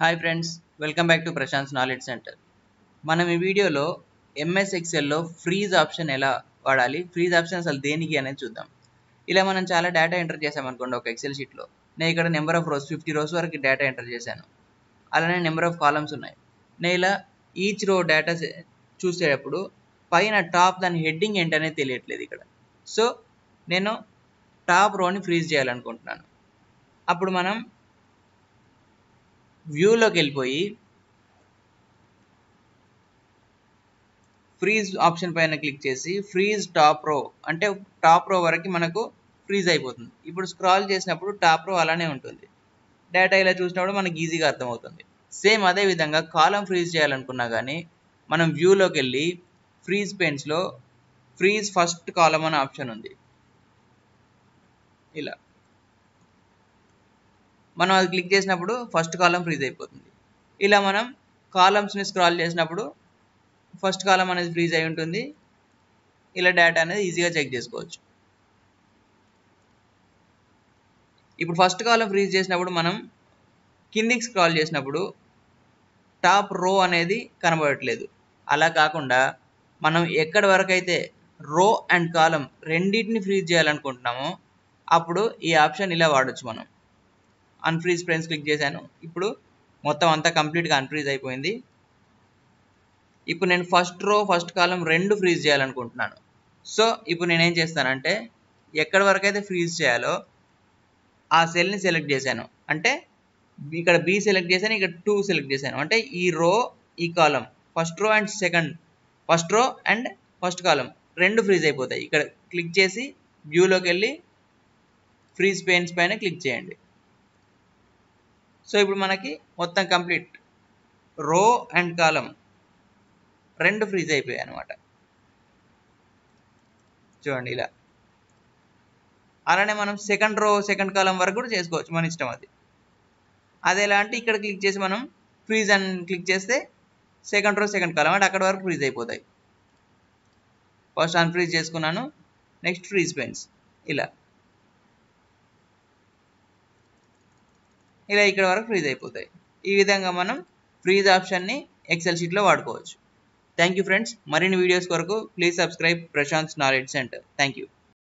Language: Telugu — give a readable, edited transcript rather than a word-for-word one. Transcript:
Hi friends, welcome back to Prashant knowledge center. మనం ఈ వీడియోలో ఎంఎస్ ఎక్సెల్లో ఫ్రీజ్ ఆప్షన్ ఎలా వాడాలి, ఫ్రీజ్ ఆప్షన్ అసలు దేనికి అనేది చూద్దాం. ఇలా మనం చాలా డేటా ఎంటర్ చేసామనుకోండి ఒక ఎక్సెల్ షీట్లో. నేను ఇక్కడ నెంబర్ ఆఫ్ రోస్ 50 రోస్ వరకు డేటా ఎంటర్ చేశాను. అలానే నెంబర్ ఆఫ్ కాలమ్స్ ఉన్నాయి. నేను ఇలా ఈచ్ రో డేటా చూసేటప్పుడు పైన టాప్ దాని హెడ్డింగ్ ఏంటనేది తెలియట్లేదు ఇక్కడ. సో నేను టాప్ రోని ఫ్రీజ్ చేయాలనుకుంటున్నాను. అప్పుడు మనం వ్యూలోకి వెళ్ళిపోయి ఫ్రీజ్ ఆప్షన్ పైన క్లిక్ చేసి ఫ్రీజ్ టాప్ రో అంటే టాప్ రో వరకు మనకు ఫ్రీజ్ అయిపోతుంది. ఇప్పుడు స్క్రాల్ చేసినప్పుడు టాప్ రో అలానే ఉంటుంది. డేటా ఇలా చూసినప్పుడు మనకి ఈజీగా అర్థమవుతుంది. సేమ్ అదే విధంగా కాలం ఫ్రీజ్ చేయాలనుకున్నా కానీ మనం వ్యూలోకి వెళ్ళి ఫ్రీజ్ పెన్స్లో ఫ్రీజ్ ఫస్ట్ కాలం అనే ఆప్షన్ ఉంది. ఇలా మనం అది క్లిక్ చేసినప్పుడు ఫస్ట్ కాలం ఫ్రీజ్ అయిపోతుంది. ఇలా మనం కాలమ్స్ని స్క్రాల్ చేసినప్పుడు ఫస్ట్ కాలం అనేది ఫ్రీజ్ అయి ఉంటుంది. ఇలా డేటా అనేది ఈజీగా చెక్ చేసుకోవచ్చు. ఇప్పుడు ఫస్ట్ కాలం ఫ్రీజ్ చేసినప్పుడు మనం కిందికి స్క్రాల్ చేసినప్పుడు టాప్ రో అనేది కనబడట్లేదు. అలా కాకుండా మనం ఎక్కడి వరకు అయితే రో అండ్ కాలం రెండింటిని ఫ్రీజ్ చేయాలనుకుంటున్నామో అప్పుడు ఈ ఆప్షన్ ఇలా వాడచ్చు. మనం అన్ఫ్రీజ్ ఫ్రెండ్స్ క్లిక్ చేశాను. ఇప్పుడు మొత్తం అంతా కంప్లీట్గా అన్ఫ్రీజ్ అయిపోయింది. ఇప్పుడు నేను ఫస్ట్ రో ఫస్ట్ కాలం రెండు ఫ్రీజ్ చేయాలనుకుంటున్నాను. సో ఇప్పుడు నేనేం చేస్తానంటే ఎక్కడి వరకు అయితే ఫ్రీజ్ చేయాలో ఆ సెల్ని సెలెక్ట్ చేశాను. అంటే ఇక్కడ బి సెలెక్ట్ చేశాను, ఇక్కడ 2 సెలెక్ట్ చేశాను. అంటే ఈ రో ఈ column first row and first column రెండు ఫ్రీజ్ అయిపోతాయి. ఇక్కడ క్లిక్ చేసి వ్యూలోకి వెళ్ళి ఫ్రీజ్ పెయిన్స్ పైన క్లిక్ చేయండి. సో ఇప్పుడు మనకి మొత్తం కంప్లీట్ రో అండ్ కాలం రెండు ఫ్రీజ్ అయిపోయాయి అనమాట. చూడండి ఇలా. అలానే మనం సెకండ్ రో సెకండ్ కాలం వరకు కూడా చేసుకోవచ్చు, మన ఇష్టం అది. అది ఎలా అంటే ఇక్కడ క్లిక్ చేసి మనం ఫ్రీజ్ అని క్లిక్ చేస్తే సెకండ్ రో సెకండ్ కాలం అంటే అక్కడ వరకు ఫ్రీజ్ అయిపోతాయి. ఫస్ట్ అన్ఫ్రీజ్ చేసుకున్నాను, నెక్స్ట్ ఫ్రీజ్ పెన్స్ ఇలా ఇక్కడ వరకు ఫ్రీజ్ అయిపోతాయి. ఈ విధంగా మనం ఫ్రీజ్ ఆప్షన్ని ఎక్సెల్ షీట్లో వాడుకోవచ్చు. Thank you friends. మరిన్ని వీడియోస్ కొరకు please subscribe Prashant knowledge center. Thank you.